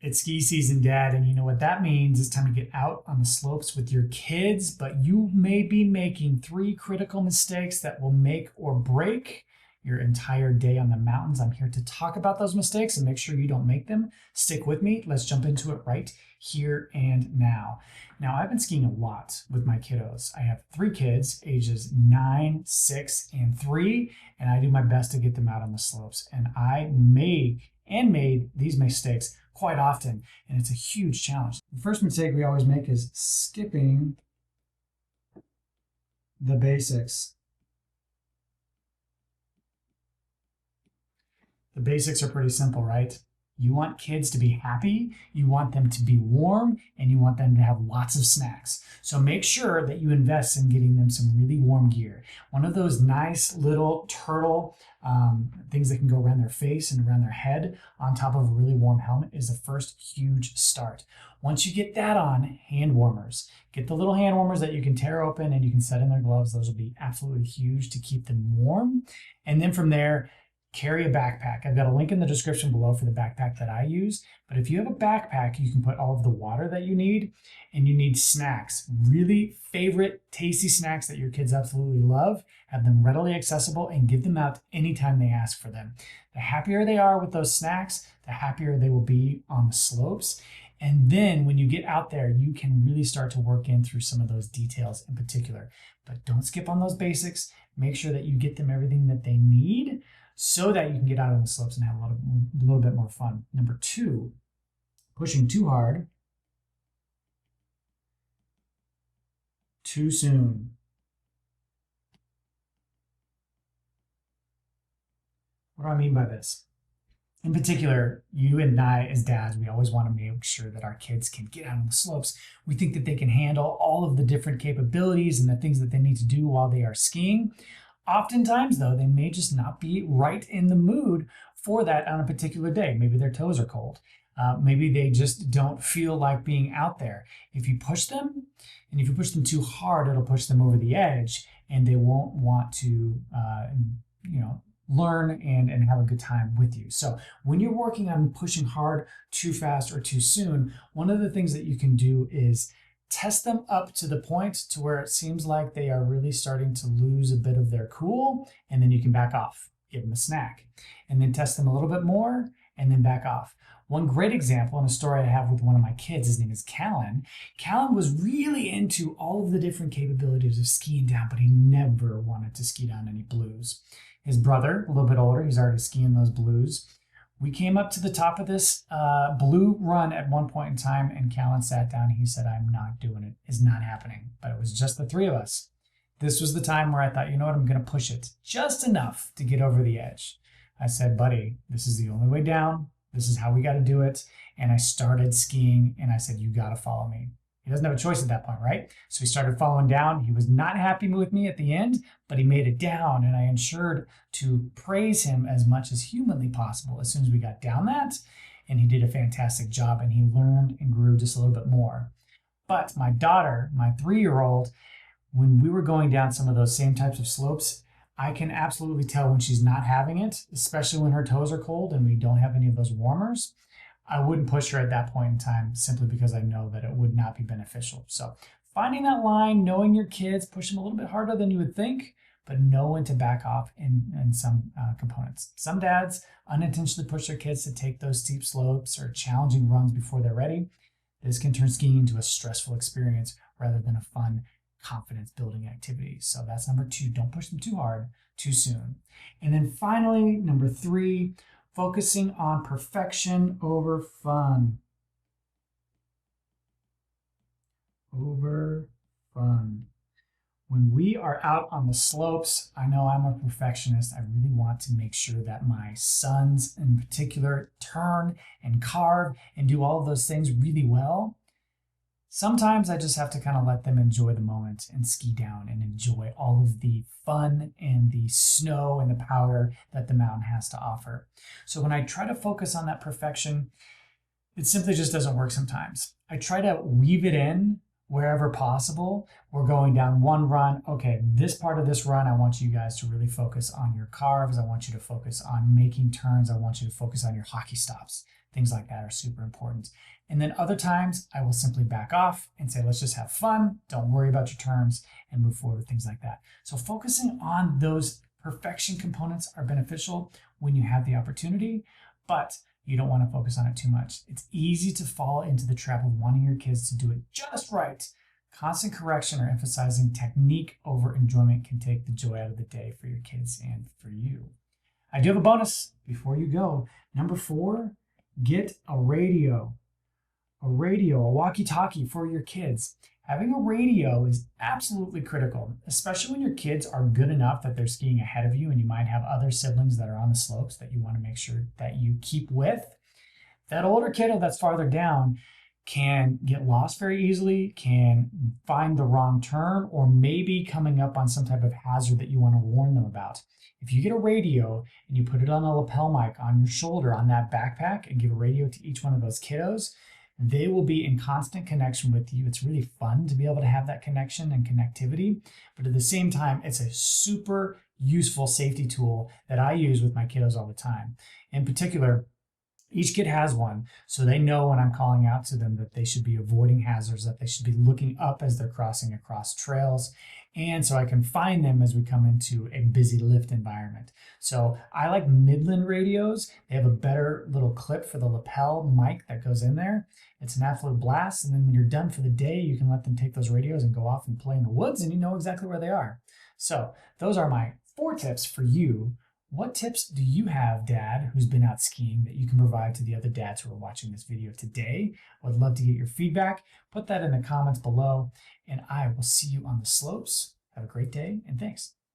It's ski season, Dad, and you know what that means. It's time to get out on the slopes with your kids, but you may be making 3 critical mistakes that will make or break your entire day on the mountains. I'm here to talk about those mistakes and make sure you don't make them. Stick with me. Let's jump into it right here and now. Now, I've been skiing a lot with my kiddos. I have 3 kids, ages 9, 6, and 3, and I do my best to get them out on the slopes. And I made these mistakes quite often, and it's a huge challenge. The first mistake we always make is skipping the basics. The basics are pretty simple, right? You want kids to be happy, you want them to be warm, and you want them to have lots of snacks. So make sure that you invest in getting them some really warm gear. One of those nice little turtle things that can go around their face and around their head on top of a really warm helmet is the first huge start. Once you get that on, hand warmers. Get the little hand warmers that you can tear open and you can set in their gloves. Those will be absolutely huge to keep them warm. And then from there, carry a backpack. I've got a link in the description below for the backpack that I use. But if you have a backpack, you can put all of the water that you need, and you need snacks. Really favorite tasty snacks that your kids absolutely love. Have them readily accessible and give them out anytime they ask for them. The happier they are with those snacks, the happier they will be on the slopes. And then when you get out there, you can really start to work in through some of those details in particular. But don't skip on those basics. Make sure that you get them everything that they need, so that you can get out on the slopes and have a little bit more fun. Number 2, pushing too hard, too soon. What do I mean by this? In particular, you and I as dads, we always want to make sure that our kids can get out on the slopes. We think that they can handle all of the different capabilities and the things that they need to do while they are skiing. Oftentimes, though, they may just not be right in the mood for that on a particular day. Maybe their toes are cold. Maybe they just don't feel like being out there. If you push them, and if you push them too hard, it'll push them over the edge, and they won't want to, learn and have a good time with you. So when you're working on pushing hard too fast or too soon, one of the things that you can do is test them up to the point to where it seems like they are really starting to lose a bit of their cool, and then you can back off, give them a snack, and then test them a little bit more, and then back off. One great example and a story I have with one of my kids, his name is Callan. Callan was really into all of the different capabilities of skiing down, but he never wanted to ski down any blues. His brother, a little bit older, he's already skiing those blues. We came up to the top of this blue run at one point in time, and Callan sat down. He said, "I'm not doing it. It's not happening." But it was just the 3 of us. This was the time where I thought, you know what, I'm going to push it just enough to get over the edge. I said, "Buddy, this is the only way down. This is how we got to do it." And I started skiing, and I said, "You got to follow me." He doesn't have a choice at that point, right? So he started following down. He was not happy with me at the end, but he made it down, and I ensured to praise him as much as humanly possible as soon as we got down that, and he did a fantastic job, and he learned and grew just a little bit more. But my daughter, my 3-year-old, when we were going down some of those same types of slopes, I can absolutely tell when she's not having it, especially when her toes are cold and we don't have any of those warmers. I wouldn't push her at that point in time simply because I know that it would not be beneficial. So finding that line, knowing your kids, push them a little bit harder than you would think, but know when to back off in some components. Some dads unintentionally push their kids to take those steep slopes or challenging runs before they're ready. This can turn skiing into a stressful experience rather than a fun, confidence building activity. So that's number 2. Don't push them too hard, too soon. And then finally, number 3, focusing on perfection over fun. Over fun. When we are out on the slopes, I know I'm a perfectionist. I really want to make sure that my sons in particular turn and carve and do all of those things really well. Sometimes I just have to kind of let them enjoy the moment and ski down and enjoy all of the fun and the snow and the powder that the mountain has to offer. So when I try to focus on that perfection, it simply just doesn't work sometimes. I try to weave it in wherever possible. We're going down one run. Okay, this part of this run, I want you guys to really focus on your carves. I want you to focus on making turns. I want you to focus on your hockey stops. things like that are super important. And then other times I will simply back off and say, let's just have fun. Don't worry about your turns and move forward with things like that. So focusing on those perfection components are beneficial when you have the opportunity, but you don't want to focus on it too much. It's easy to fall into the trap of wanting your kids to do it just right. Constant correction or emphasizing technique over enjoyment can take the joy out of the day for your kids and for you. I do have a bonus before you go. Number 4, get a radio. A walkie-talkie for your kids. Having a radio is absolutely critical, especially when your kids are good enough that they're skiing ahead of you and you might have other siblings that are on the slopes that you want to make sure that you keep with. That older kiddo that's farther down can get lost very easily, can find the wrong turn, or maybe coming up on some type of hazard that you want to warn them about. If you get a radio and you put it on a lapel mic on your shoulder on that backpack and give a radio to each one of those kiddos, they will be in constant connection with you. It's really fun to be able to have that connection and connectivity, but at the same time, it's a super useful safety tool that I use with my kiddos all the time. In particular, each kid has one, so they know when I'm calling out to them that they should be avoiding hazards, that they should be looking up as they're crossing across trails, and so I can find them as we come into a busy lift environment. So I like Midland radios. They have a better little clip for the lapel mic that goes in there. It's an absolute blast, and then when you're done for the day, you can let them take those radios and go off and play in the woods, and you know exactly where they are. So those are my 4 tips for you. What tips do you have, Dad, who's been out skiing, that you can provide to the other dads who are watching this video today? I would love to get your feedback. Put that in the comments below, and I will see you on the slopes. Have a great day, and thanks.